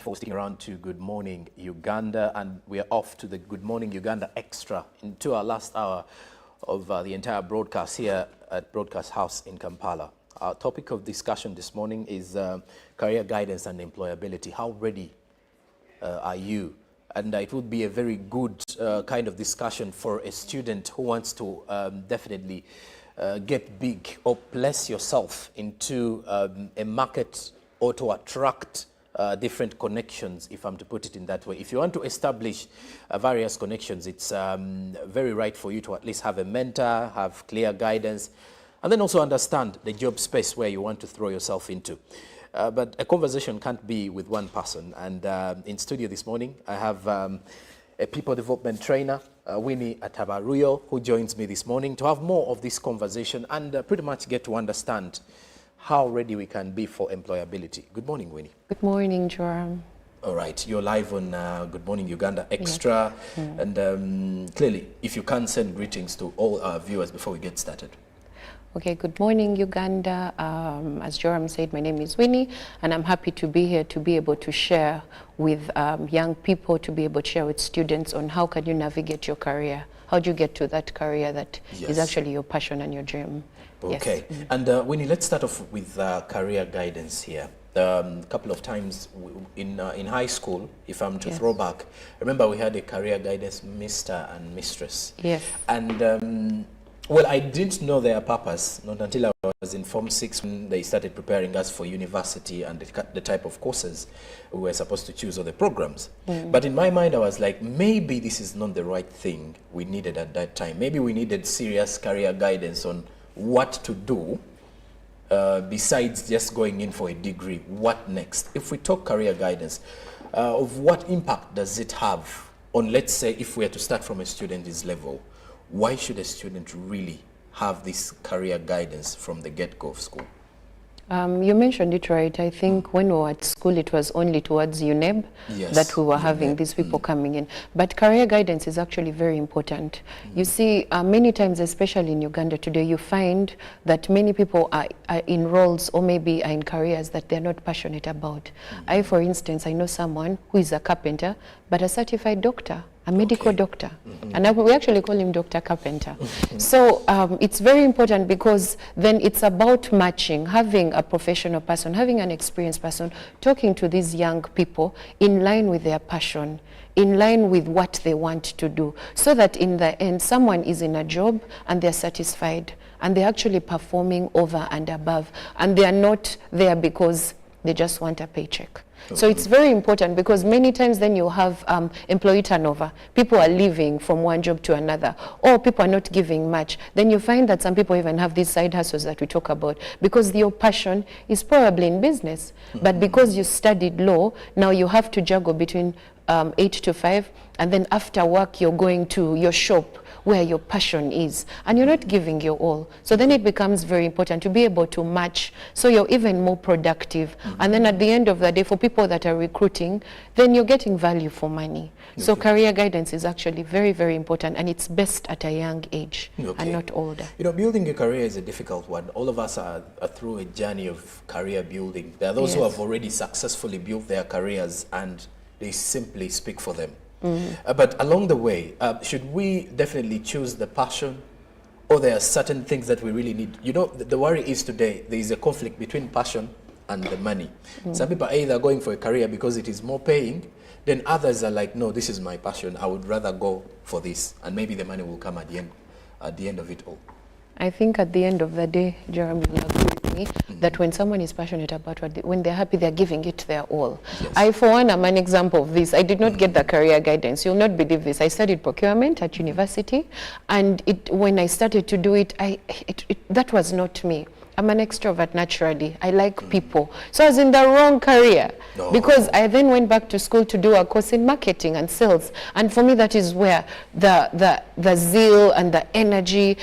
For sticking around to Good Morning Uganda, and we are off to the Good Morning Uganda Extra into our last hour of the entire broadcast here at Broadcast House in Kampala. Our topic of discussion this morning is career guidance and employability. How ready are you? And it would be a very good kind of discussion for a student who wants to definitely get big or place yourself into a market or to attract different connections, if I'm to put it in that way. If you want to establish various connections, it's very right for you to at least have a mentor, have clear guidance, and then also understand the job space where you want to throw yourself into. But a conversation can't be with one person. And in studio this morning, I have a people development trainer, Winnie Atabaruyo, who joins me this morning to have more of this conversation and pretty much get to understand how ready we can be for employability. Good morning, Winnie. Good morning, Joram. All right, you're live on Good Morning Uganda Extra. Yes. And clearly, if you can send greetings to all our viewers before we get started. Okay, good morning, Uganda. As Joram said, my name is Winnie, and I'm happy to be here to be able to share with young people, to be able to share with students on how can you navigate your career. How do you get to that career that is actually your passion and your dream? Okay, yes. And Winnie, let's start off with career guidance here. A couple of times in high school, if I'm to throw back, remember we had a career guidance Mr. and Mistress. Yes. And well, I didn't know their purpose, not until I was in Form 6 when they started preparing us for university and the type of courses we were supposed to choose or the programs. But in my mind, I was like, maybe this is not the right thing we needed at that time. Maybe we needed serious career guidance on what to do besides just going in for a degree. What next? If we talk career guidance, of what impact does it have on, let's say, if we are to start from a student's level, why should a student really have this career guidance from the get-go of school? You mentioned it right. I think when we were at school, it was only towards UNEB that we were having these people coming in. But career guidance is actually very important. You see, many times, especially in Uganda today, you find that many people are in roles or maybe are in careers that they're not passionate about. I, for instance, I know someone who is a carpenter, but a certified doctor, a medical doctor. And we actually call him Dr. Carpenter. So it's very important because then it's about matching, having a professional person, having an experienced person, talking to these young people in line with their passion, in line with what they want to do, so that in the end, someone is in a job and they're satisfied and they're actually performing over and above, and they are not there because they just want a paycheck. So it's very important because many times then you have employee turnover. People are leaving from one job to another, or people are not giving much. Then you find that some people even have these side hustles that we talk about because your passion is probably in business. But because you studied law, now you have to juggle between 8 to 5, and then after work you're going to your shop where your passion is, and you're not giving your all. So then it becomes very important to be able to match, so you're even more productive. And then at the end of the day, for people that are recruiting, then you're getting value for money. So career guidance is actually very, very important, and it's best at a young age and not older. You know, building a career is a difficult one. All of us are through a journey of career building. There are those who have already successfully built their careers and they simply speak for them. But along the way, should we definitely choose the passion, or there are certain things that we really need? You know, the worry is today there is a conflict between passion and the money. Some people are either going for a career because it is more paying, then others are like, no, this is my passion, I would rather go for this, and maybe the money will come at the end of it all. I think at the end of the day, Jeremy will agree with me that when someone is passionate about when they're happy, they're giving it their all. I, for one, am an example of this. I did not get the career guidance. You'll not believe this. I studied procurement at university, and when I started to do it, that was not me. I'm an extrovert naturally. I like people. So I was in the wrong career because I then went back to school to do a course in marketing and sales. And for me, that is where the zeal and the energy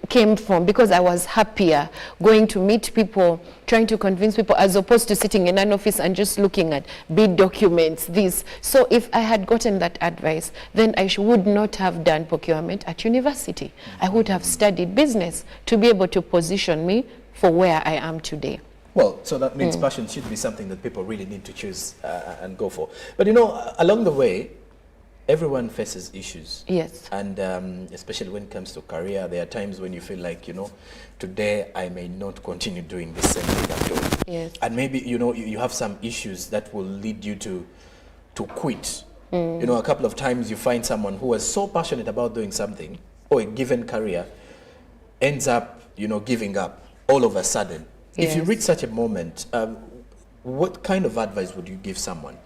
came from, because I was happier going to meet people, trying to convince people, as opposed to sitting in an office and just looking at bid documents, this. So if I had gotten that advice, then I would not have done procurement at university. I would have studied business to be able to position me for where I am today. Well, so that means passion should be something that people really need to choose and go for. But you know, along the way, everyone faces issues. Yes. And especially when it comes to career, there are times when you feel like, you know, today I may not continue doing the same thing I'm doing. Yes. And maybe, you know, you have some issues that will lead you to quit. You know, a couple of times you find someone who is so passionate about doing something or a given career ends up, you know, giving up all of a sudden. Yes. If you reach such a moment, what kind of advice would you give someone?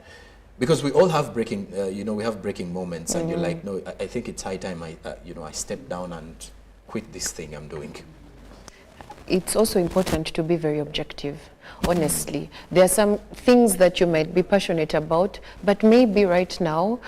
Because we all have breaking, you know, we have breaking moments, and you're like, no, I think it's high time you know, I step down and quit this thing I'm doing. It's also important to be very objective, honestly. There are some things that you might be passionate about, but maybe right now,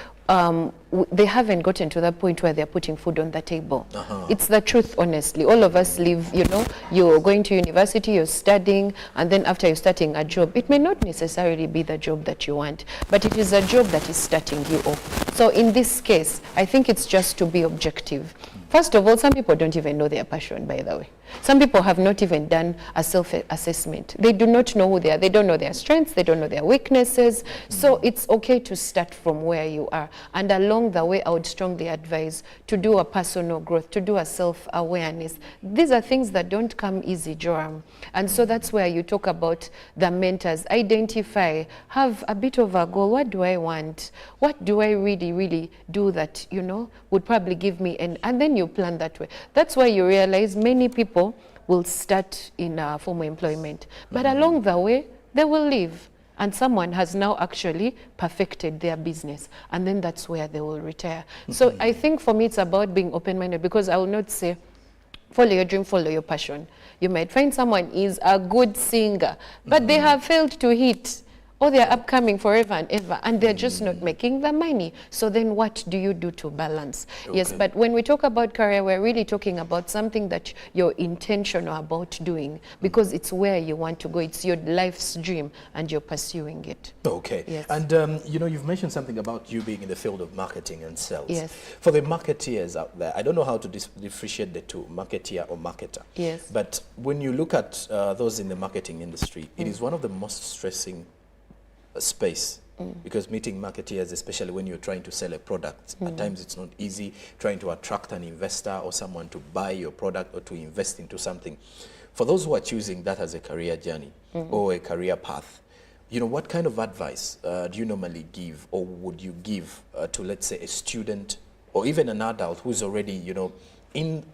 they haven't gotten to that point where they're putting food on the table. It's the truth, honestly. All of us live, you know, you're going to university, you're studying, and then after you're starting a job, it may not necessarily be the job that you want, but it is a job that is starting you off. So in this case, I think it's just to be objective. First of all, some people don't even know their passion, by the way. Some people have not even done a self-assessment. They do not know who they are. They don't know their strengths. They don't know their weaknesses. So it's okay to start from where you are. And along the way, I would strongly advise to do a personal growth, to do a self-awareness. These are things that don't come easy, Joram. And so that's where you talk about the mentors. Identify, have a bit of a goal. What do I want? What do I really, really do that, you know, would probably give me, and then you plan that way. That's why you realize many people will start in formal employment, but along the way, they will leave. And someone has now actually perfected their business, and then that's where they will retire. So I think for me, it's about being open-minded, because I will not say, follow your dream, follow your passion. You might find someone is a good singer, but they have failed to hit, or they're upcoming forever and ever, and they're just not making the money. So then what do you do to balance? Okay. Yes, but when we talk about career, we're really talking about something that you're intentional about doing, because it's where you want to go. It's your life's dream, and you're pursuing it. Okay. Yes. And, you know, you've mentioned something about you being in the field of marketing and sales. Yes. For the marketeers out there, I don't know how to differentiate the two, marketeer or marketer. Yes. But when you look at those in the marketing industry, it is one of the most stressing space, because meeting marketeers, especially when you're trying to sell a product, at times it's not easy trying to attract an investor or someone to buy your product or to invest into something. For those who are choosing that as a career journey or a career path, you know, what kind of advice do you normally give, or would you give to, let's say, a student or even an adult who's already, you know,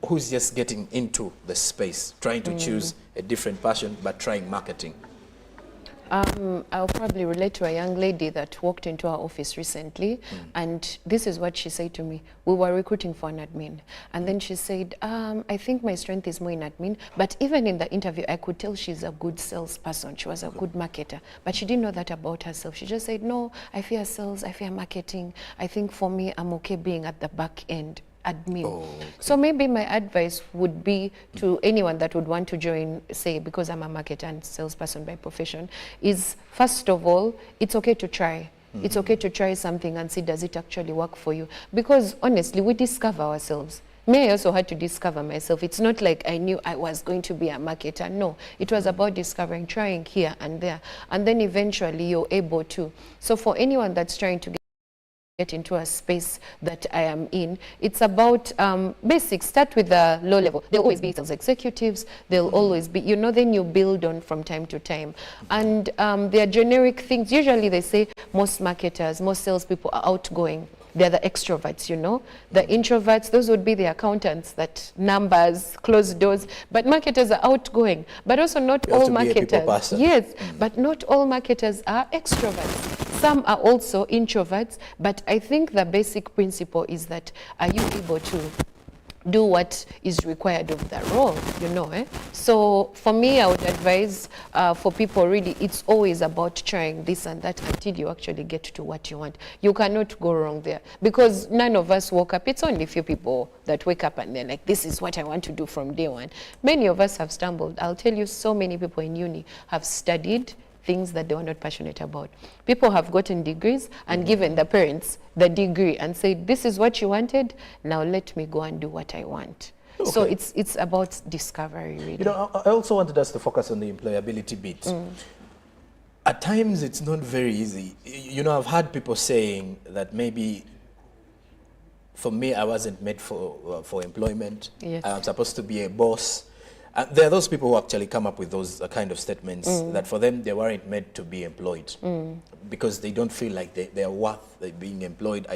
who's just getting into the space, trying to choose a different passion but trying marketing? I'll probably relate to a young lady that walked into our office recently, and this is what she said to me. We were recruiting for an admin, and then she said, I think my strength is more in admin, but even in the interview, I could tell she's a good salesperson. She was a good marketer, but she didn't know that about herself. She just said, no, I fear sales, I fear marketing. I think for me, I'm okay being at the back end. Admin. Oh, okay. So maybe my advice would be to anyone that would want to join, say, because I'm a marketer and salesperson by profession, is first of all, it's okay to try. It's okay to try something and see, does it actually work for you? Because honestly, we discover ourselves. Me, I also had to discover myself. It's not like I knew I was going to be a marketer. No, it was about discovering, trying here and there. And then eventually you're able to. So for anyone that's trying to get into a space that I am in, it's about basics. Start with the low level. There'll always be sales executives. There'll always be, you know, then you build on from time to time. And there are generic things. Usually they say most marketers, most salespeople are outgoing. They're the extroverts, you know. The introverts, those would be the accountants, that numbers, closed doors. But marketers are outgoing. But also not all marketers. Yes, but not all marketers are extroverts. Some are also introverts. But I think the basic principle is that, are you able to do what is required of the role, you know, eh? So for me, I would advise for people, really, it's always about trying this and that until you actually get to what you want. You cannot go wrong there, because none of us woke up. It's only a few people that wake up and they're like, this is what I want to do from day one. Many of us have stumbled. I'll tell you, so many people in uni have studied things that they were not passionate about. People have gotten degrees and given the parents the degree and said, this is what you wanted, now let me go and do what I want. So it's about discovery, really. You know, I also wanted us to focus on the employability bit. At times, it's not very easy. You know, I've had people saying that maybe, for me, I wasn't made for employment. Yes. I'm supposed to be a boss. There are those people who actually come up with those kind of statements that for them, they weren't made to be employed because they don't feel like they are worth being employed.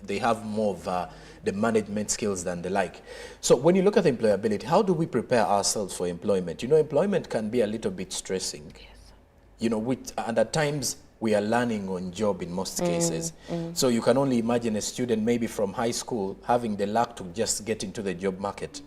They have more of the management skills than the like. So when you look at employability, how do we prepare ourselves for employment? You know, employment can be a little bit stressing. Yes. You know, and at times we are learning on job in most cases. So you can only imagine a student maybe from high school having the luck to just get into the job market.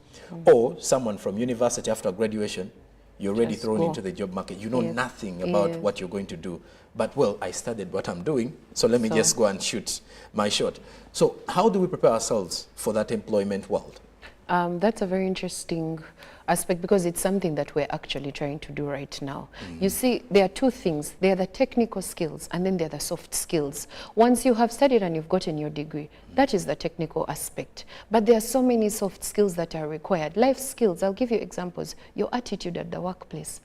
Or someone from university after graduation, you're already thrown into the job market. You know nothing about what you're going to do. But, well, I studied what I'm doing, so let me just go and shoot my shot. So how do we prepare ourselves for that employment world? That's a very interesting aspect because it's something that we're actually trying to do right now. You see, there are two things. There are the technical skills and then there are the soft skills. Once you have studied and you've gotten your degree, that is the technical aspect. But there are so many soft skills that are required. Life skills, I'll give you examples. Your attitude at the workplace,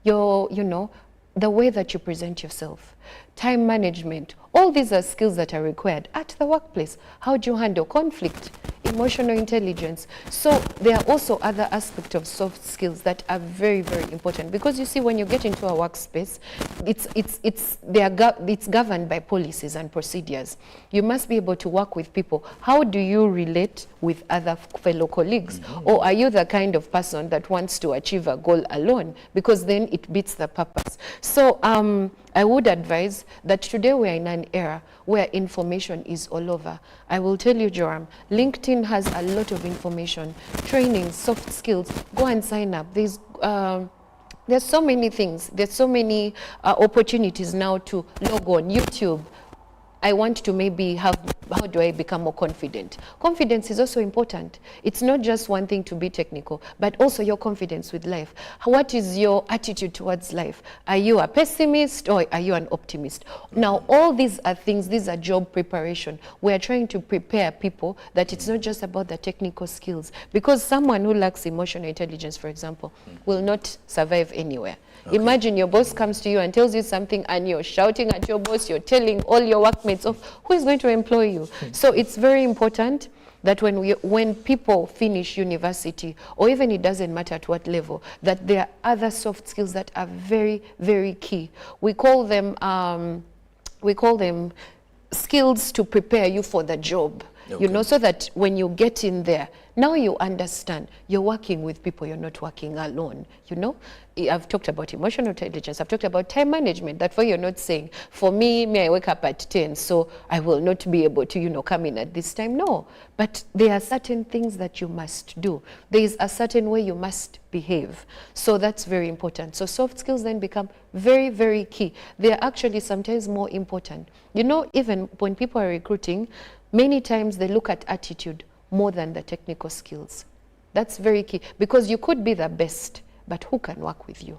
your, you know, the way that you present yourself, time management, all these are skills that are required at the workplace. How do you handle conflict? Emotional intelligence. So there are also other aspects of soft skills that are very, very important because you see when you get into a workspace, it's governed by policies and procedures. You must be able to work with people. How do you relate with other fellow colleagues? Or are you the kind of person that wants to achieve a goal alone? Because then it beats the purpose. So I would advise that today we're in an era where information is all over. I will tell you, Joram, LinkedIn has a lot of information, training, soft skills. Go and sign up. There's so many things. There's so many opportunities now to log on YouTube. I want to maybe have, how do I become more confident? Confidence is also important. It's not just one thing to be technical, but also your confidence with life. What is your attitude towards life? Are you a pessimist or are you an optimist? Now, all these are things, these are job preparation. We are trying to prepare people that it's not just about the technical skills, because someone who lacks emotional intelligence, for example, will not survive anywhere. Imagine your boss comes to you and tells you something and you're shouting at your boss, you're telling all your workmates off, who is going to employ you? So it's very important that when people finish university, or even it doesn't matter at what level, that there are other soft skills that are very, very key. We call them skills to prepare you for the job. You know, so that when you get in there, now you understand you're working with people, you're not working alone. You know, I've talked about emotional intelligence, I've talked about time management. That way you're not saying, for me, I wake up at 10, so I will not be able to, you know, come in at this time. No, but there are certain things that you must do. There is a certain way you must behave. So that's very important. So soft skills then become very, very key. They are actually sometimes more important. You know, even when people are recruiting, many times they look at attitude more than the technical skills. That's very key because you could be the best, but who can work with you?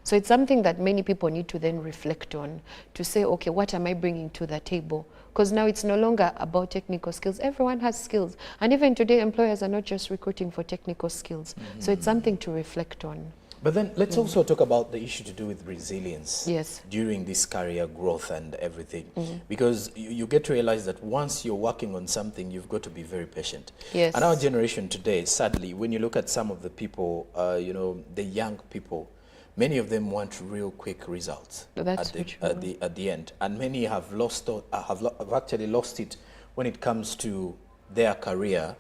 So it's something that many people need to then reflect on to say, okay, what am I bringing to the table? Because now it's no longer about technical skills. Everyone has skills. And even today, employers are not just recruiting for technical skills. So it's something to reflect on. But then let's also talk about the issue to do with resilience during this career growth and everything. Because you get to realize that once you're working on something, you've got to be very patient. And our generation today, sadly, when you look at some of the people, you know, the young people, many of them want real quick results at the end. And many have have actually lost it when it comes to their career,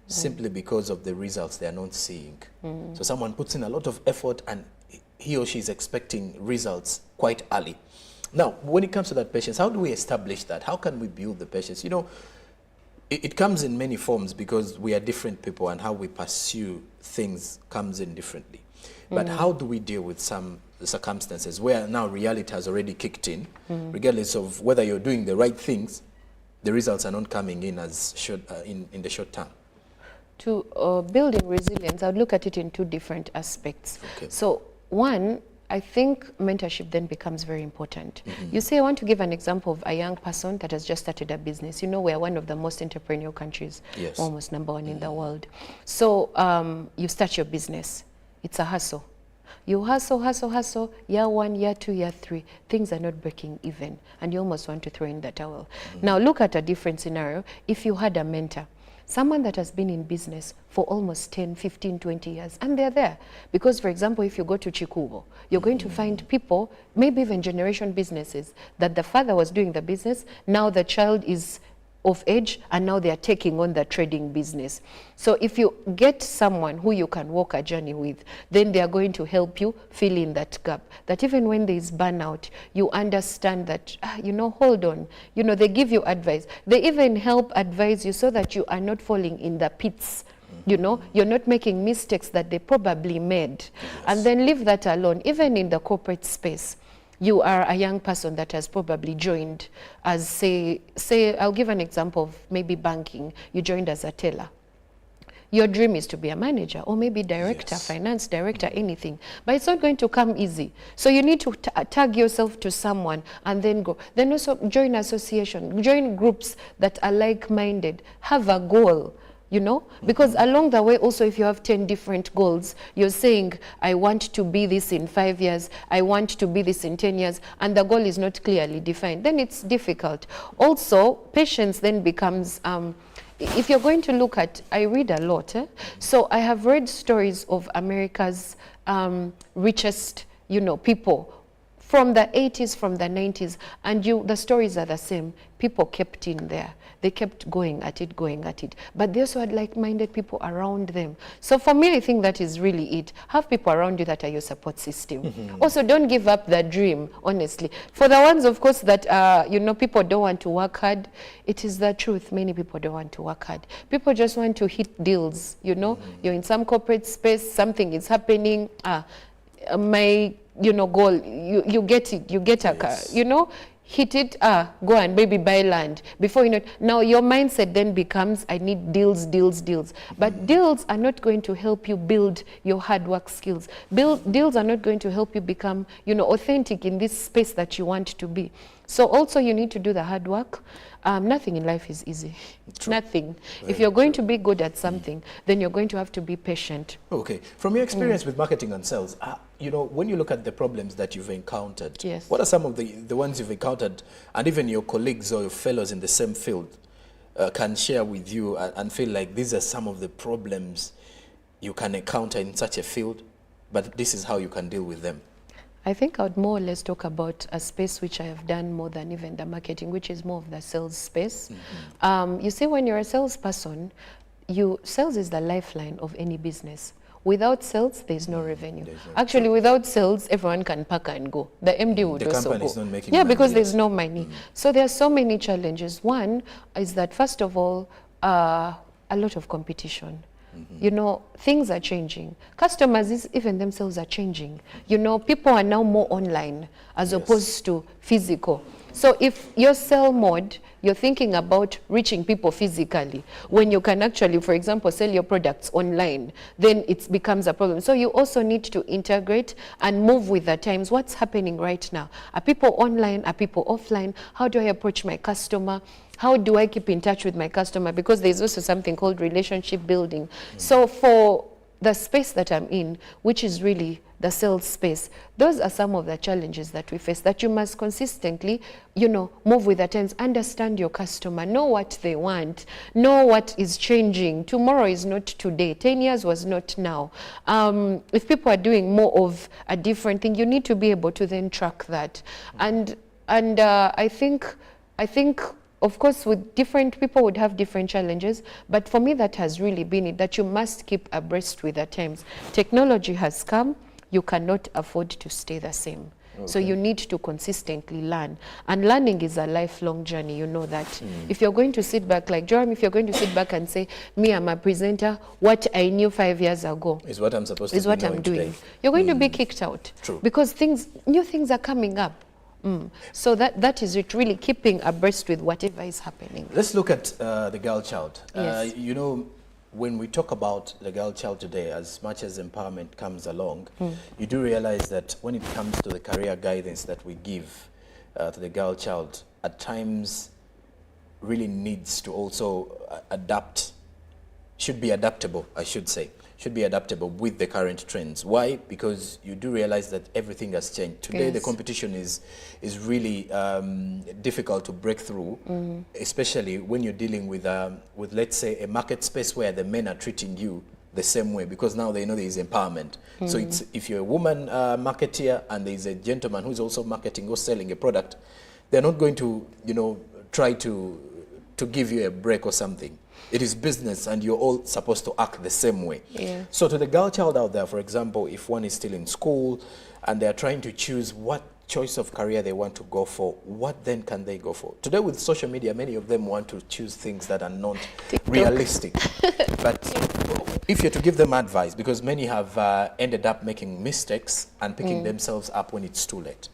simply because of the results they are not seeing. So someone puts in a lot of effort and he or she is expecting results quite early. Now, when it comes to that patience, how do we establish that? How can we build the patience? You know, it comes in many forms because we are different people and how we pursue things comes in differently. But how do we deal with some circumstances where now reality has already kicked in, regardless of whether you're doing the right things, the results are not coming in as in the short term? To building resilience, I would look at it in two different aspects. So one, I think mentorship then becomes very important. You see, I want to give an example of a young person that has just started a business. You know, we're one of the most entrepreneurial countries, almost #1 in the world. So you start your business. It's a hustle. You hustle, hustle, hustle, year 1, year 2, year 3, things are not breaking even, and you almost want to throw in the towel. Now look at a different scenario. If you had a mentor, someone that has been in business for almost 10, 15, 20 years, and they're there. Because, for example, if you go to Chikubo, you're going to find people, maybe even generation businesses, that the father was doing the business, now the child is of age, and now they are taking on the trading business. So if you get someone who you can walk a journey with, then they are going to help you fill in that gap. That even when there is burnout, you understand that, you know, hold on. You know, they give you advice. They even help advise you so that you are not falling in the pits. You know, you're not making mistakes that they probably made. And then leave that alone. Even in the corporate space, you are a young person that has probably joined as, say, I'll give an example of maybe banking. You joined as a teller. Your dream is to be a manager or maybe director, finance director, anything. But it's not going to come easy. So you need to tag yourself to someone and then go. Then also join association, join groups that are like-minded, have a goal. You know, because along the way also, if you have 10 different goals, you're saying, I want to be this in 5 years, I want to be this in 10 years, and the goal is not clearly defined, then it's difficult. Also, patience then becomes, if you're going to look at, I read a lot, so I have read stories of America's richest, you know, people from the 80s, from the 90s, and the stories are the same. People kept in there. They kept going at it, But they also had like-minded people around them. So for me, I think that is really it. Have people around you that are your support system. Also, don't give up the dream, honestly. For the ones, of course, that, you know, people don't want to work hard, it is the truth. Many people don't want to work hard. People just want to hit deals, you know. You're in some corporate space, something is happening. My, you know, goal, you get it. You get a car, you know. Hit it, go and maybe buy land. Before you know it, now your mindset then becomes, I need deals. But deals are not going to help you build your hard work skills. Deals are not going to help you become, you know, authentic in this space that you want to be. So also you need to do the hard work. Nothing in life is easy. True. Nothing. If you're going to be good at something, then you're going to have to be patient. Okay. From your experience with marketing and sales, you know, when you look at the problems that you've encountered, what are some of the ones you've encountered, and even your colleagues or your fellows in the same field can share with you and feel like these are some of the problems you can encounter in such a field, but this is how you can deal with them? I think I would more or less talk about a space which I have done more than even the marketing, which is more of the sales space. You see, when you're a salesperson, sales is the lifeline of any business. Without sales, there's no revenue. Actually, without sales, everyone can pack and go. The MD would also go. The company is not making money. Because there's no money. So there are so many challenges. One is that, first of all, a lot of competition. You know, things are changing. Customers, even themselves, are changing. You know, people are now more online as opposed to physical. So if your sell mode, you're thinking about reaching people physically, when you can actually, for example, sell your products online, then it becomes a problem. So you also need to integrate and move with the times. What's happening right now? Are people online? Are people offline? How do I approach my customer? How do I keep in touch with my customer? Because there's also something called relationship building. So for the space that I'm in, which is really the sales space, those are some of the challenges that we face, that you must consistently, you know, move with the times, understand your customer, know what they want, know what is changing. Tomorrow is not today. 10 years was not now. If people are doing more of a different thing, you need to be able to then track that. And I think, of course, with different people would have different challenges, but for me that has really been it, that you must keep abreast with the times. Technology has come, you cannot afford to stay the same. So you need to consistently learn. And learning is a lifelong journey, you know that. If you're going to sit back, like Joram, if you're going to sit back and say, me, I'm a presenter, what I knew 5 years ago is what I'm supposed to is what I'm doing. You're going to be kicked out. True. Because new things are coming up. So that is it, really keeping abreast with whatever is happening. Let's look at the girl child. Yes. You know, when we talk about the girl child today, as much as empowerment comes along, you do realize that when it comes to the career guidance that we give to the girl child, at times really needs to also adapt, should be adaptable, I should say, should be adaptable with the current trends. Why? Because you do realize that everything has changed. Today, the competition is really difficult to break through, especially when you're dealing with, let's say, a market space where the men are treating you the same way, because now they know there is empowerment. So it's, if you're a woman marketeer and there's a gentleman who's also marketing or selling a product, they're not going to, you know, try to give you a break or something. It is business, and you're all supposed to act the same way. Yeah. So to the girl child out there, for example, if one is still in school and they're trying to choose what choice of career they want to go for, what then can they go for? Today with social media, many of them want to choose things that are not realistic. But if you're to give them advice, because many have ended up making mistakes and picking themselves up when it's too late.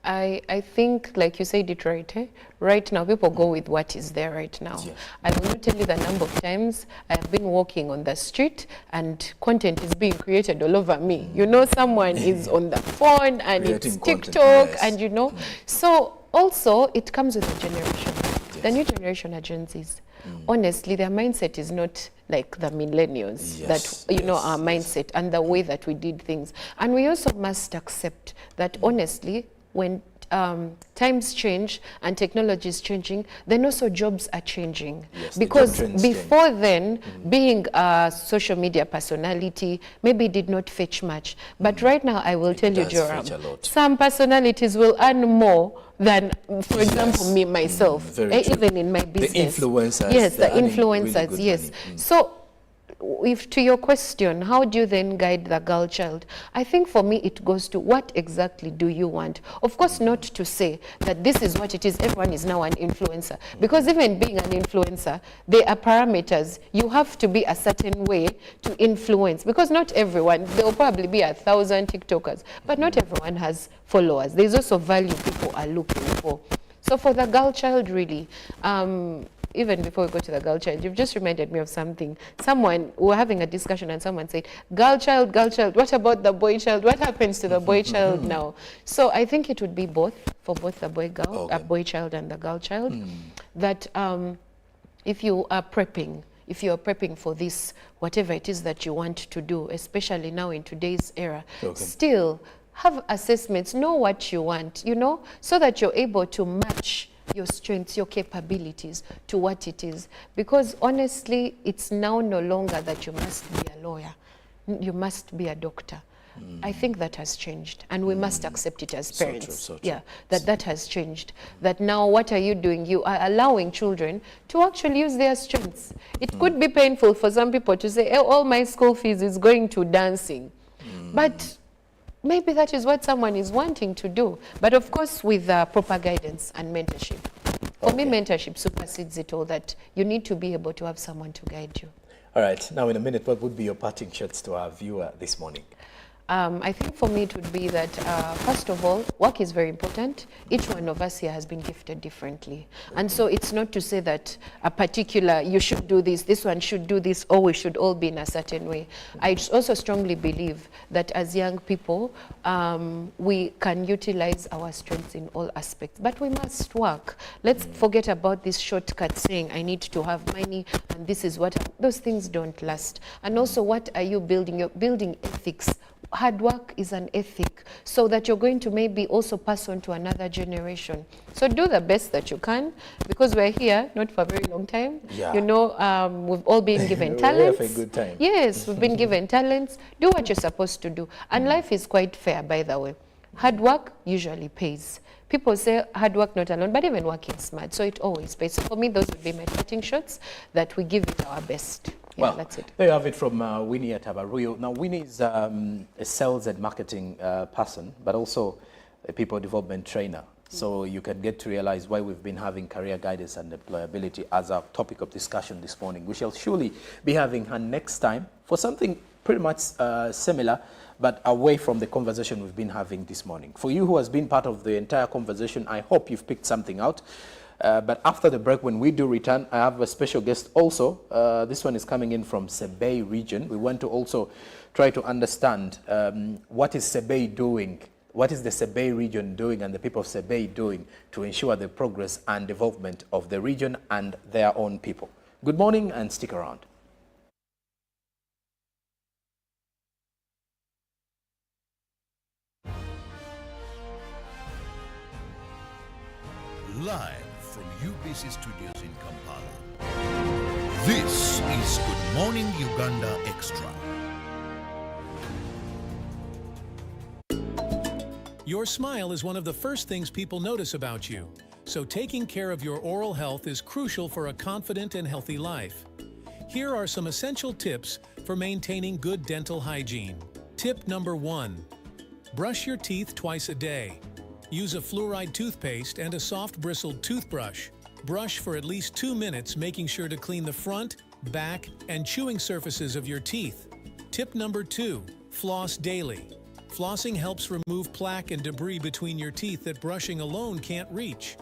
I think, like you said it right, right now people go with what is there right now. Yeah. I will not tell you the number of times I have been walking on the street and content is being created all over me. You know, someone is on the phone and it's TikTok, and you know. So also it comes with the generation. Yes. The new generation are Gen Zs. Honestly, their mindset is not like the millennials, that, you know, our mindset and the way that we did things. And we also must accept that, honestly, when times change and technology is changing, then also jobs are changing. Yes, because before then, being a social media personality maybe did not fetch much. But right now, I will tell you, Joram, some personalities will earn more than, for example, me, myself, even in my business. The influencers. Yes, the influencers, really yes. So, if to your question, how do you then guide the girl child? I think for me it goes to what exactly do you want? Of course, not to say that this is what it is, everyone is now an influencer. Because even being an influencer, there are parameters. You have to be a certain way to influence. Because not everyone, there will probably be 1,000 TikTokers, but not everyone has followers. There's also value people are looking for. So for the girl child, really, even before we go to the girl child, you've just reminded me of something. Someone, we were having a discussion and someone said, girl child, what about the boy child? What happens to the boy child now? So I think it would be both, for both the boy child and the girl child, that if you are prepping for this, whatever it is that you want to do, especially now in today's era, still have assessments, know what you want, you know, so that you're able to match your strengths, your capabilities to what it is. Because honestly, it's now no longer that you must be a lawyer, you must be a doctor. I think that has changed, and we must accept it as parents. So true. Yeah, that has changed. That now what are you doing? You are allowing children to actually use their strengths. It could be painful for some people to say, oh, all my school fees is going to dancing. But maybe that is what someone is wanting to do. But of course, with proper guidance and mentorship. For me, mentorship supersedes it all, that you need to be able to have someone to guide you. All right. Now, in a minute, what would be your parting shots to our viewer this morning? I think for me it would be that, first of all, work is very important. Each one of us here has been gifted differently. And so it's not to say that a particular, you should do this one should do this, or we should all be in a certain way. I also strongly believe that as young people, we can utilize our strengths in all aspects, but we must work. Let's forget about this shortcut saying, I need to have money, and this is what, those things don't last. And also, what are you building? You're building ethics. Hard work is an ethic, so that you're going to maybe also pass on to another generation. So do the best that you can, because we're here not for a very long time. Yeah. You know, we've all been given talents. We're here for a good time. Yes, we've been given talents. Do what you're supposed to do. And life is quite fair, by the way. Hard work usually pays. People say hard work not alone, but even working smart. So it always pays. So for me, those would be my parting shots, that we give it our best. Yeah, well, that's it. There you have it from Winnie at Tabaruyo. Now, Winnie is a sales and marketing person, but also a people development trainer. So you can get to realize why we've been having career guidance and employability as our topic of discussion this morning. We shall surely be having her next time for something pretty much similar, but away from the conversation we've been having this morning. For you who has been part of the entire conversation, I hope you've picked something out. But after the break, when we do return, I have a special guest also. This one is coming in from Sebei region. We want to also try to understand what is Sebei doing, what is the Sebei region doing and the people of Sebei doing to ensure the progress and development of the region and their own people. Good morning and stick around. Live from UBC Studios in Kampala, this is Good Morning Uganda Extra. Your smile is one of the first things people notice about you, so taking care of your oral health is crucial for a confident and healthy life. Here are some essential tips for maintaining good dental hygiene. Tip number 1. Brush your teeth twice a day. Use a fluoride toothpaste and a soft bristled toothbrush. Brush for at least 2 minutes, making sure to clean the front, back, and chewing surfaces of your teeth. Tip number 2. Floss daily. Flossing helps remove plaque and debris between your teeth that brushing alone can't reach.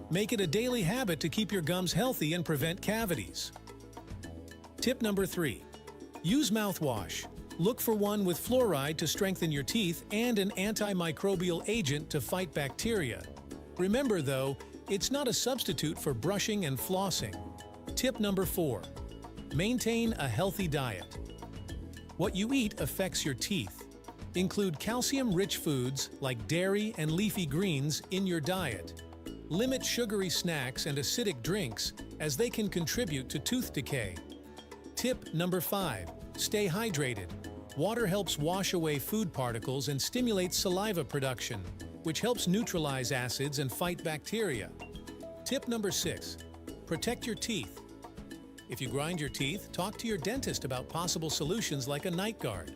Make it a daily habit to keep your gums healthy and prevent cavities. Tip number 3. Use mouthwash. Look for one with fluoride to strengthen your teeth and an antimicrobial agent to fight bacteria. Remember though, it's not a substitute for brushing and flossing. Tip number 4. Maintain a healthy diet. What you eat affects your teeth. Include calcium-rich foods like dairy and leafy greens in your diet. Limit sugary snacks and acidic drinks as they can contribute to tooth decay. Tip number 5. Stay hydrated. Water helps wash away food particles and stimulates saliva production, which helps neutralize acids and fight bacteria. Tip number 6. Protect your teeth. If you grind your teeth, talk to your dentist about possible solutions like a night guard.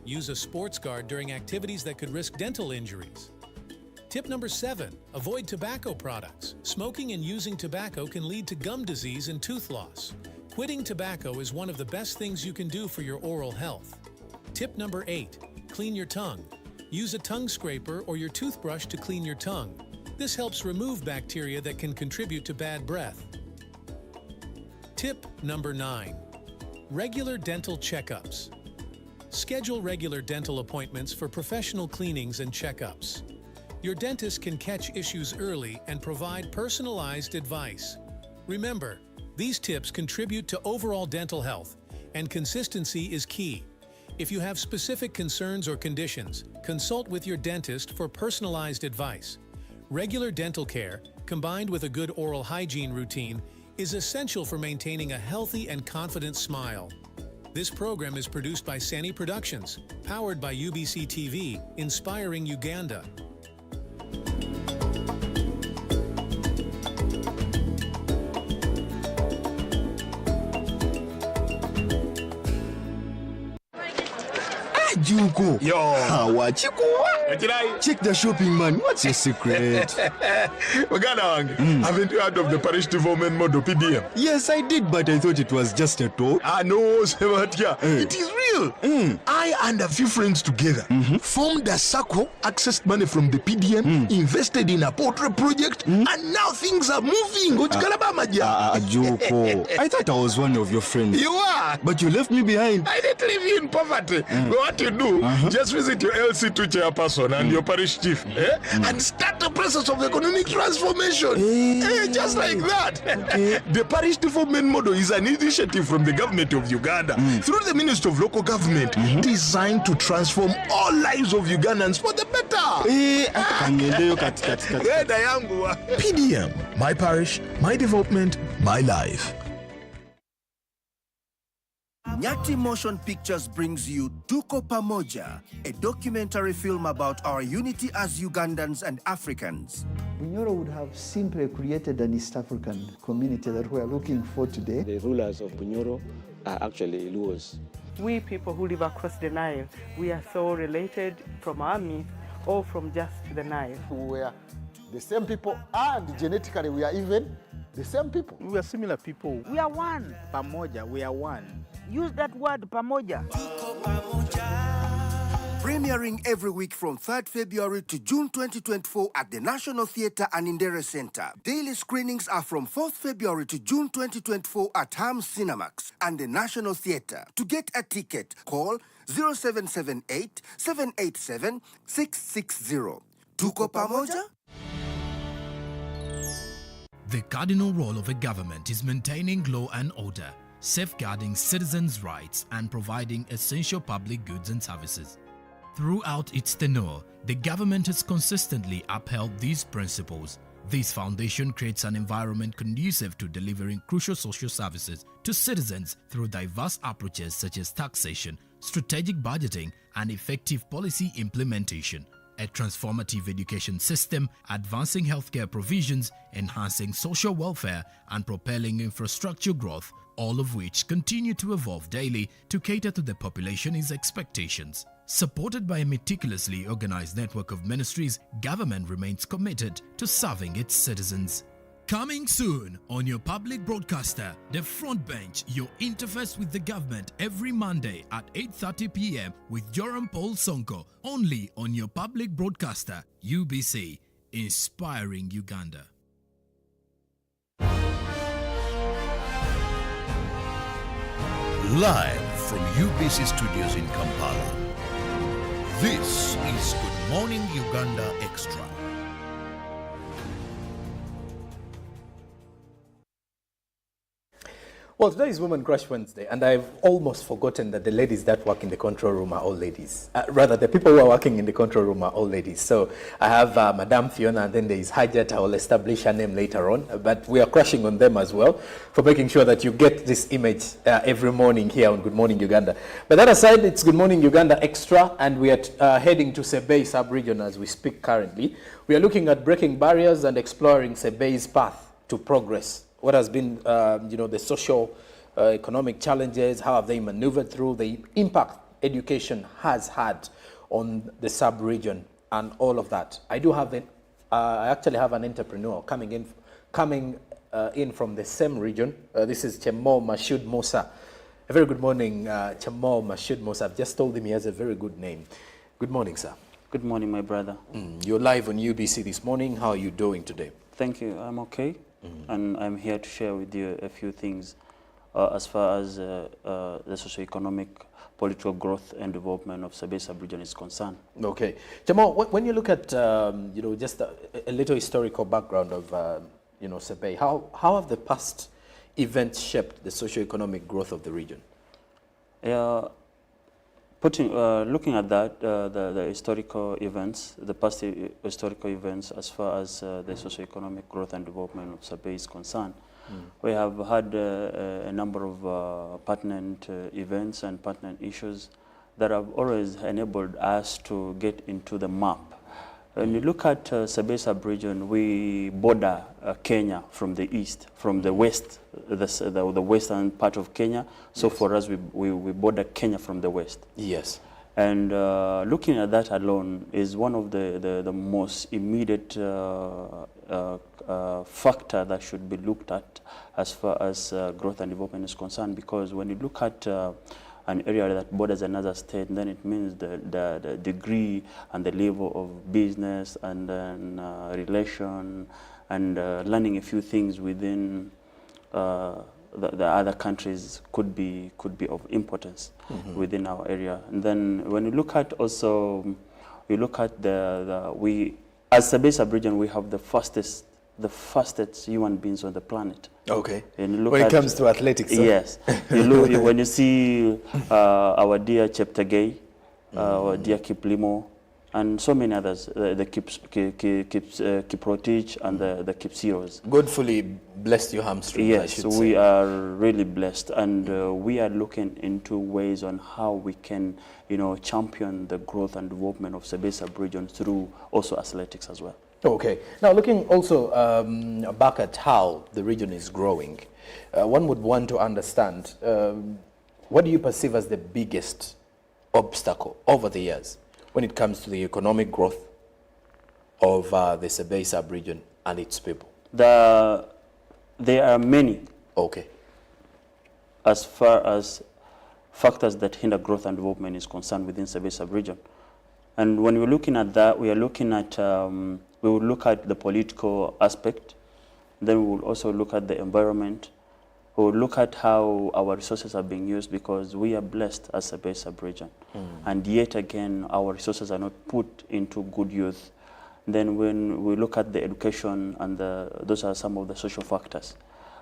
Use a sports guard during activities that could risk dental injuries. Tip number 7. Avoid tobacco products. Smoking and using tobacco can lead to gum disease and tooth loss. Quitting tobacco is one of the best things you can do for your oral health. Tip number 8. Clean your tongue. Use a tongue scraper or your toothbrush to clean your tongue. This helps remove bacteria that can contribute to bad breath. Tip number 9. Regular dental checkups. Schedule regular dental appointments for professional cleanings and checkups. Your dentist can catch issues early and provide personalized advice. Remember, these tips contribute to overall dental health, and consistency is key. If you have specific concerns or conditions, consult with your dentist for personalized advice. Regular dental care, combined with a good oral hygiene routine, is essential for maintaining a healthy and confident smile. This program is produced by Sani Productions, powered by UBC TV, inspiring Uganda. Juko. Yo. Wachiko. Check the shopping, man. What's your secret? Uganda, haven't you heard of the parish development model PDM? Yes, I did, but I thought it was just a talk. No, Sebatia. It is real. I and a few friends together formed a circle, accessed money from the PDM, invested in a portrait project, and now things are moving. Juko. I thought I was one of your friends. You are. But you left me behind. I didn't leave you in poverty. But what you do, just visit your LC2 chairperson and your parish chief and start the process of economic transformation. Just like that. Okay. The parish development model is an initiative from the government of Uganda through the Ministry of Local Government designed to transform all lives of Ugandans for the better. PDM, my parish, my development, my life. Nyati Motion Pictures brings you Tuko Pamoja, a documentary film about our unity as Ugandans and Africans. Bunyoro would have simply created an East African community that we are looking for today. The rulers of Bunyoro are actually Luos. We people who live across the Nile, we are so related from our myth or from just the Nile. We are the same people, and genetically we are even the same people. We are similar people. We are one. Pamoja, we are one. Use that word, pamoja. Premiering every week from 3rd February to June 2024 at the National Theatre and Indere Center. Daily screenings are from 4th February to June 2024 at Ham Cinemax and the National Theatre. To get a ticket, call 0778 787 660. Tuko pamoja? The cardinal role of a government is maintaining law and order, safeguarding citizens' rights and providing essential public goods and services. Throughout its tenure, the government has consistently upheld these principles. This foundation creates an environment conducive to delivering crucial social services to citizens through diverse approaches such as taxation, strategic budgeting, and effective policy implementation. A transformative education system, advancing healthcare provisions, enhancing social welfare, and propelling infrastructure growth, all of which continue to evolve daily to cater to the population's expectations. Supported by a meticulously organized network of ministries, government remains committed to serving its citizens. Coming soon on your public broadcaster, The Front Bench, your interface with the government every Monday at 8:30 p.m. with Joram Paul Sonko, only on your public broadcaster, UBC, inspiring Uganda. Live from UBC Studios in Kampala. This is Good Morning Uganda Extra. Well, today is Women Crush Wednesday, and I've almost forgotten that the ladies that work in the control room are all ladies. Rather, the people who are working in the control room are all ladies. So I have Madame Fiona, and then there is Hajat. I will establish her name later on. But we are crushing on them as well for making sure that you get this image every morning here on Good Morning Uganda. But that aside, it's Good Morning Uganda Extra, and we are heading to Sebei sub-region as we speak currently. We are looking at breaking barriers and exploring Sebei's path to progress. What has been, the social, economic challenges, how have they maneuvered through, the impact education has had on the sub-region and all of that. I actually have an entrepreneur coming in from the same region. This is Chemo Mashud Musa. A very good morning, Chemo Mashud Musa. I've just told him he has a very good name. Good morning, sir. Good morning, my brother. You're live on UBC this morning. How are you doing today? Thank you. I'm okay. And I'm here to share with you a few things as far as the socio-economic, political growth and development of Sebei sub-region is concerned. Okay. Jamal, when you look at, just a little historical background of, Sebei, how have the past events shaped the socio-economic growth of the region? Looking at that, the historical events, the past historical events as far as the socio-economic growth and development of Sebei is concerned, we have had a number of pertinent events and pertinent issues that have always enabled us to get into the map. When you look at Sebei sub-region, we border Kenya from the east, from the west, the western part of Kenya. So yes. For us, we border Kenya from the west. Yes. And looking at that alone is one of the most immediate factor that should be looked at as far as growth and development is concerned. Because when you look at an area that borders another state, then it means the degree and the level of business and then relation and learning a few things within the other countries could be of importance within our area. And then when you look at also, we look at as Sebei sub-region, we have the fastest human beings on the planet. Okay. When it comes to athletics. Yes. When you see our dear Cheptegei, our dear Kiplimo, and so many others, the Kiprotich and the Kipsiros. God fully blessed your hamstrings. Yes, we are really blessed, and we are looking into ways on how we can, champion the growth and development of Sebei sub-region through also athletics as well. Okay. Now, looking also back at how the region is growing, one would want to understand, what do you perceive as the biggest obstacle over the years when it comes to the economic growth of the Sebei sub-region and its people? There are many. Okay. As far as factors that hinder growth and development is concerned within Sebei sub-region. And when we're looking at that, we are looking at, we will look at the political aspect, then we will also look at the environment. We will look at how our resources are being used, because we are blessed as a base sub-region. And yet again, our resources are not put into good use. Then when we look at the education, and those are some of the social factors.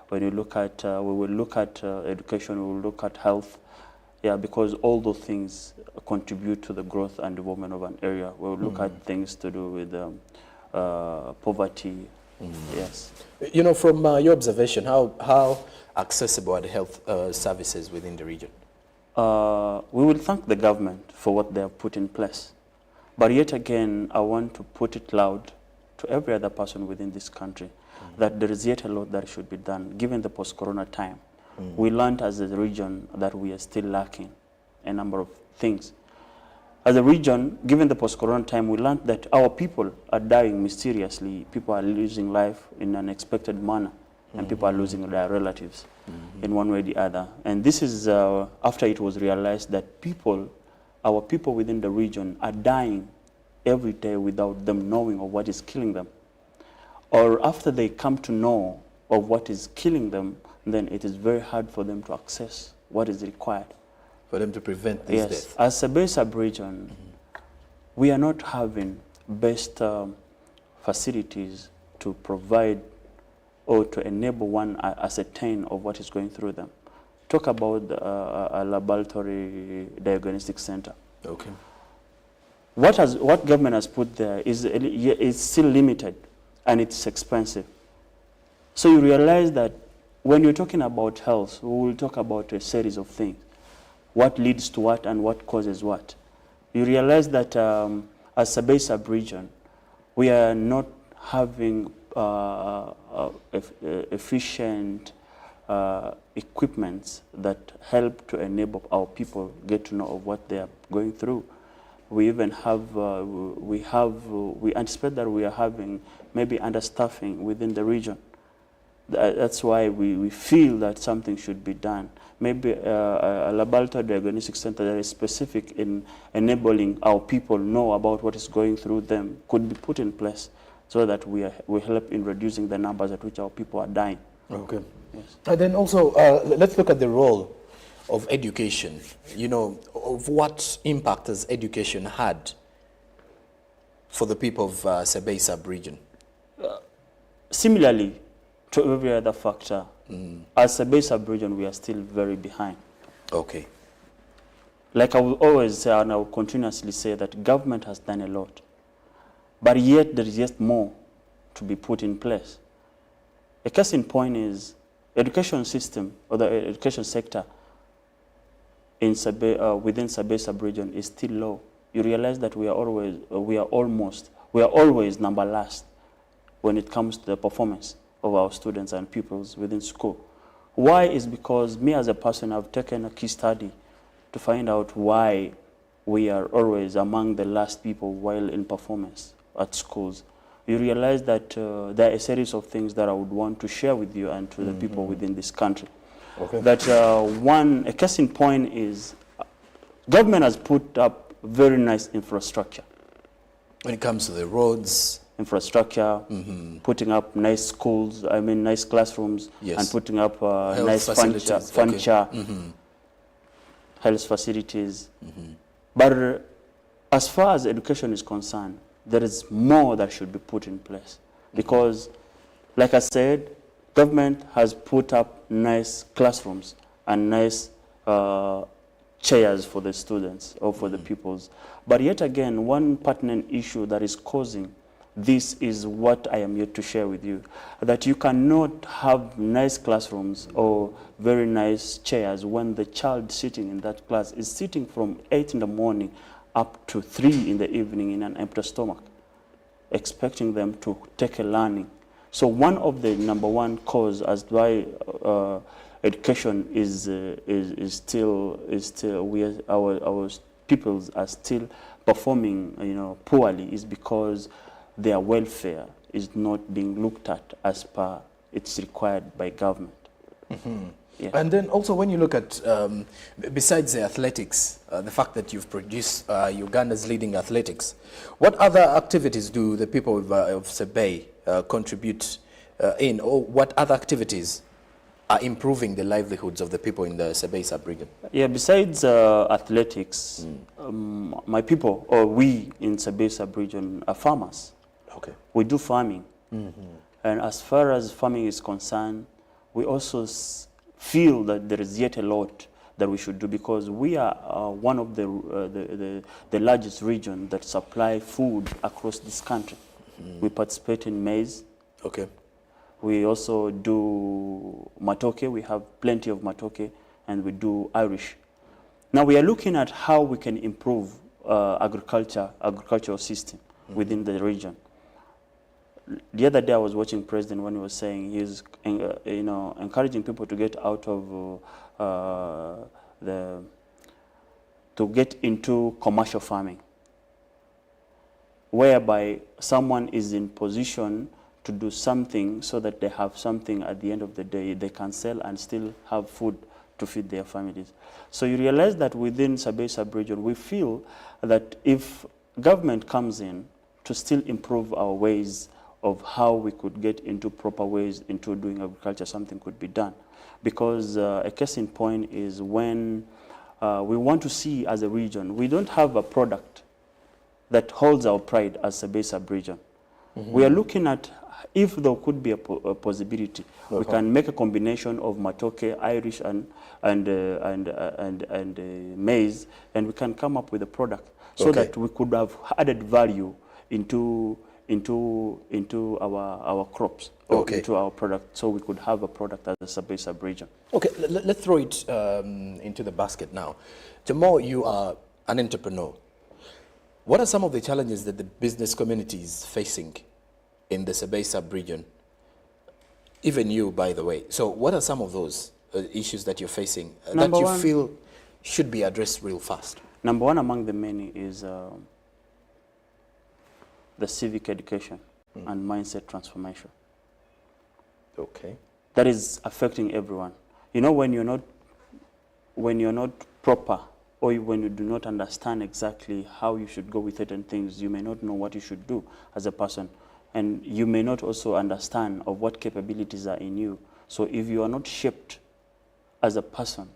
When you look at, we will look at education, we will look at health, because all those things contribute to the growth and development of an area. We will look at things to do with poverty. Yes. You know, from your observation, how accessible are the health services within the region? We will thank the government for what they have put in place. But yet again, I want to put it loud to every other person within this country that there is yet a lot that should be done, given the post-corona time. We learned as a region that we are still lacking a number of things. As a region, given the post-corona time, we learned that our people are dying mysteriously. People are losing life in an unexpected manner, and people are losing their relatives in one way or the other. And this is after it was realized that our people within the region are dying every day without them knowing of what is killing them. Or after they come to know of what is killing them, then it is very hard for them to access what is required. For them to prevent these deaths. As a base sub-region, we are not having best facilities to provide or to enable one ascertain of what is going through them. Talk about a laboratory diagnostic center. Okay. What government has put there is still limited, and it's expensive. So you realize that when you're talking about health, we will talk about a series of things. What leads to what and what causes what. You realize that as a base sub-region, we are not having efficient equipments that help to enable our people get to know of what they are going through. We even have, we anticipate that we are having maybe understaffing within the region. That's why we feel that something should be done. Maybe a laboratory diagnostic center that is specific in enabling our people know about what is going through them could be put in place so that we help in reducing the numbers at which our people are dying. Okay. Yes. And then also, let's look at the role of education. You know, of what impact has education had for the people of Sebei sub-region? Similarly to every other factor, as a base sub-region, we are still very behind. Okay. Like I will always say, and I will continuously say, that government has done a lot, but yet there is yet more to be put in place. A case in point is education system, or the education sector in within Sebei sub-region is still low. You realize that we are always number last when it comes to the performance of our students and pupils within school. Why is because me as a person, I've taken a key study to find out why we are always among the last people while in performance at schools. You realize that there are a series of things that I would want to share with you and to the people within this country. Okay. That a case in point is government has put up very nice infrastructure. When it comes to the roads, infrastructure, putting up nice schools, nice classrooms, and putting up nice furniture, health facilities. But as far as education is concerned, there is more that should be put in place. Because, like I said, government has put up nice classrooms and nice chairs for the students or for the pupils. But yet again, one pertinent issue that is causing this is what I am here to share with you, that you cannot have nice classrooms or very nice chairs when the child sitting in that class is sitting from 8 in the morning up to 3 in the evening in an empty stomach, expecting them to take a learning. So one of the number one cause as why education is still our pupils are still performing poorly is because their welfare is not being looked at as per it's required by government. Yes. And then also when you look at, besides the athletics, the fact that you've produced Uganda's leading athletics, what other activities do the people of Sebei contribute in, or what other activities are improving the livelihoods of the people in the Sebei sub-region? Yeah, besides athletics, my people, or we in Sebei sub-region, are farmers. Okay. We do farming. And as far as farming is concerned, we also feel that there is yet a lot that we should do, because we are one of the largest region that supply food across this country. We participate in maize. Okay. We also do matoke. We have plenty of matoke, and we do Irish. Now we are looking at how we can improve agricultural system within the region. The other day I was watching President when he was saying he's encouraging people to get out of to get into commercial farming, whereby someone is in position to do something so that they have something at the end of the day they can sell and still have food to feed their families. So you realize that within Sebei sub-region, we feel that if government comes in to still improve our ways of how we could get into proper ways into doing agriculture, something could be done. Because a case in point is when we want to see as a region, we don't have a product that holds our pride as Sebei sub-region. We are looking at if there could be a possibility, we can make a combination of matoke, Irish, and maize, and we can come up with a product so that we could have added value into our crops, or into our product, so we could have a product as a Sebei sub-region. Okay, let's throw it into the basket now. Jamal, you are an entrepreneur. What are some of the challenges that the business community is facing in the Sebei sub-region? Even you, by the way. So what are some of those issues that you're facing that you feel should be addressed real fast? Number one among the many is the civic education and mindset transformation. Okay. That is affecting everyone. You know, when you're not proper, or when you do not understand exactly how you should go with certain things, you may not know what you should do as a person. And you may not also understand of what capabilities are in you. So if you are not shaped as a person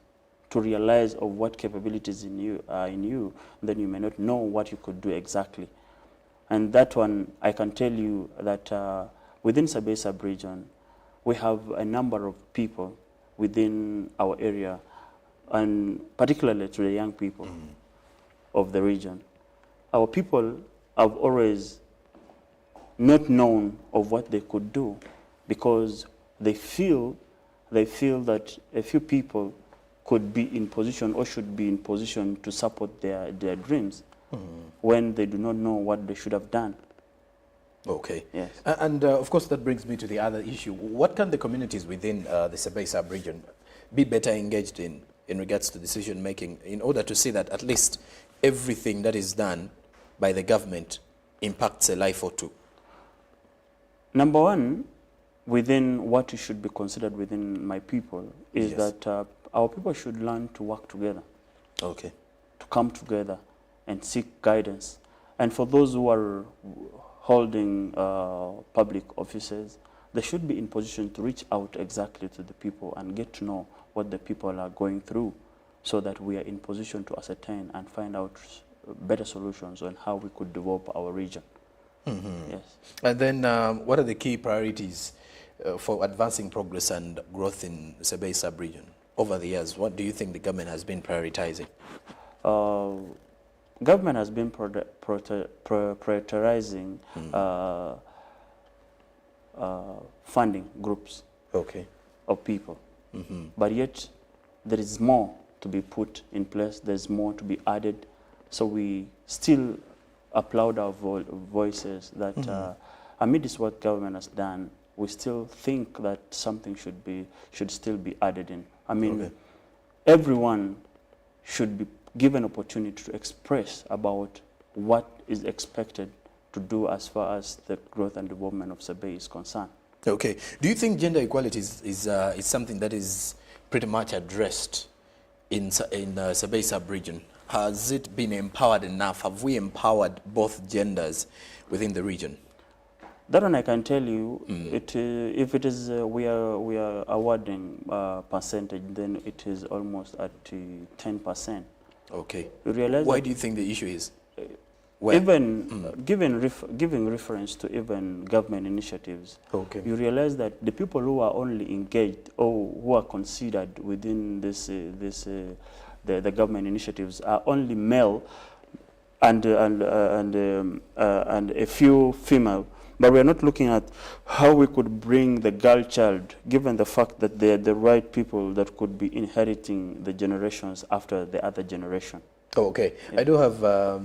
to realize of what capabilities are in you, then you may not know what you could do exactly. And that one, I can tell you that within Sebei sub-region, we have a number of people within our area, and particularly to the young people of the region. Our people have always not known of what they could do, because they feel that a few people could be in position or should be in position to support their dreams when they do not know what they should have done. Okay. Yes. And of course that brings me to the other issue. What can the communities within the Sebei sub-region be better engaged in regards to decision making, in order to see that at least everything that is done by the government impacts a life or two? Number one, within what should be considered within my people is that our people should learn to work together. Okay. To come together and seek guidance. And for those who are holding public offices, they should be in position to reach out exactly to the people and get to know what the people are going through, so that we are in position to ascertain and find out better solutions on how we could develop our region. Yes. And then what are the key priorities for advancing progress and growth in the Sebei sub-region over the years? What do you think the government has been prioritizing? Government has been prioritizing funding groups of people. But yet there is more to be put in place, there's more to be added. So we still applaud our voices that amidst what government has done, we still think that something should still be added in. I mean, everyone should be given opportunity to express about what is expected to do as far as the growth and development of Sebei is concerned. Okay. Do you think gender equality is something that is pretty much addressed in Sabay sub-region? Has it been empowered enough? Have we empowered both genders within the region? That one I can tell you, if it is we are awarding percentage, then it is almost at 10%. Okay. You realize why do you think the issue is? Even giving reference to even government initiatives, okay, you realize that the people who are only engaged or who are considered within the government initiatives are only male and a few female. But we are not looking at how we could bring the girl child, given the fact that they are the right people that could be inheriting the generations after the other generation. Oh, okay. Yeah. I do have a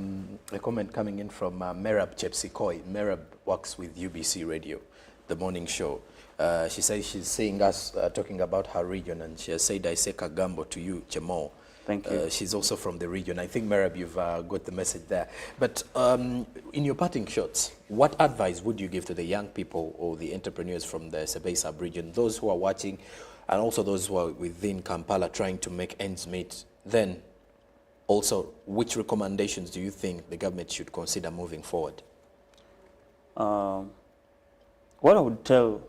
comment coming in from Merab Chepsikoi. Merab works with UBC Radio, the morning show. She says she's seeing us talking about her region, and she has said, I say Kagambo to you, Chemo. Thank you. She's also from the region. I think, Merab, you've got the message there. But in your parting shots, what advice would you give to the young people or the entrepreneurs from the Sabay sub-region, those who are watching, and also those who are within Kampala trying to make ends meet? Then, also, which recommendations do you think the government should consider moving forward? What I would tell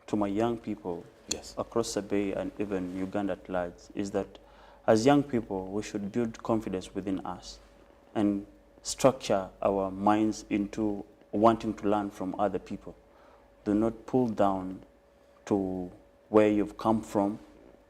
to my young people yes, across Sabay and even Uganda at large is that as young people, we should build confidence within us and structure our minds into wanting to learn from other people. Do not pull down to where you've come from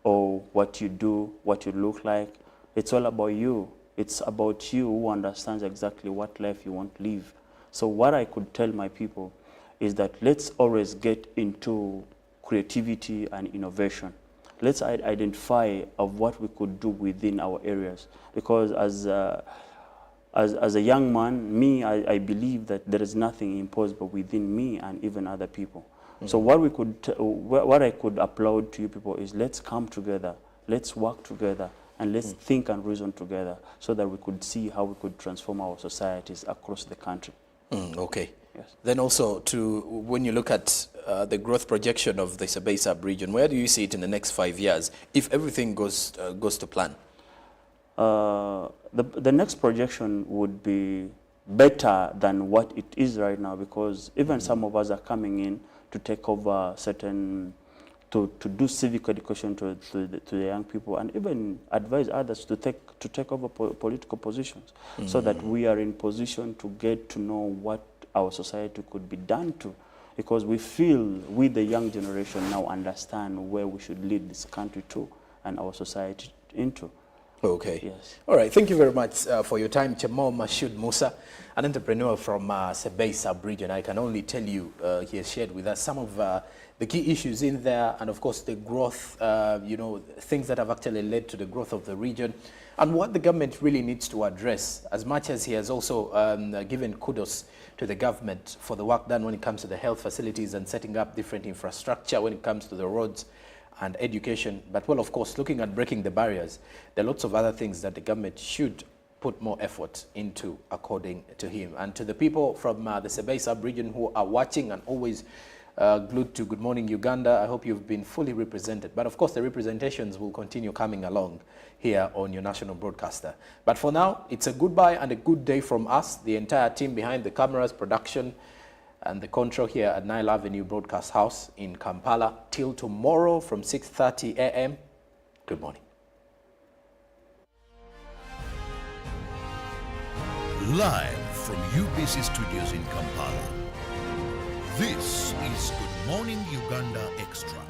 or what you do, what you look like. It's all about you. It's about you who understands exactly what life you want to live. So what I could tell my people is that let's always get into creativity and innovation. Let's identify of what we could do within our areas. Because as a young man, I believe that there is nothing impossible within me and even other people. So what I could applaud to you people is let's come together, let's work together, and let's think and reason together so that we could see how we could transform our societies across the country. Okay. Yes. Then also, when you look at the growth projection of the Sabay sub-region, where do you see it in the next 5 years, if everything goes to plan? The next projection would be better than what it is right now, because even some of us are coming in to take over certain, to do civic education to the young people, and even advise others to take over political positions, so that we are in position to get to know what our society could be done to, because we feel we, the young generation, now understand where we should lead this country to and our society into. Okay. Yes. All right. Thank you very much for your time, Chemo Mashood Musa, an entrepreneur from Sabay sub-region. I can only tell you he has shared with us some of the key issues in there, and of course the growth, things that have actually led to the growth of the region, and what the government really needs to address, as much as he has also given kudos to the government for the work done when it comes to the health facilities and setting up different infrastructure when it comes to the roads and education. But well, of course, looking at breaking the barriers, there are lots of other things that the government should put more effort into, according to him. And to the people from the Sabay sub-region who are watching and always glued to Good Morning Uganda, I hope you've been fully represented. But of course, the representations will continue coming along here on your national broadcaster. But for now, it's a goodbye and a good day from us, the entire team behind the cameras, production, and the control here at Nile Avenue Broadcast House in Kampala. Till tomorrow from 6:30 a.m. Good morning. Live from UBC Studios in Kampala. This is Good Morning Uganda Extra.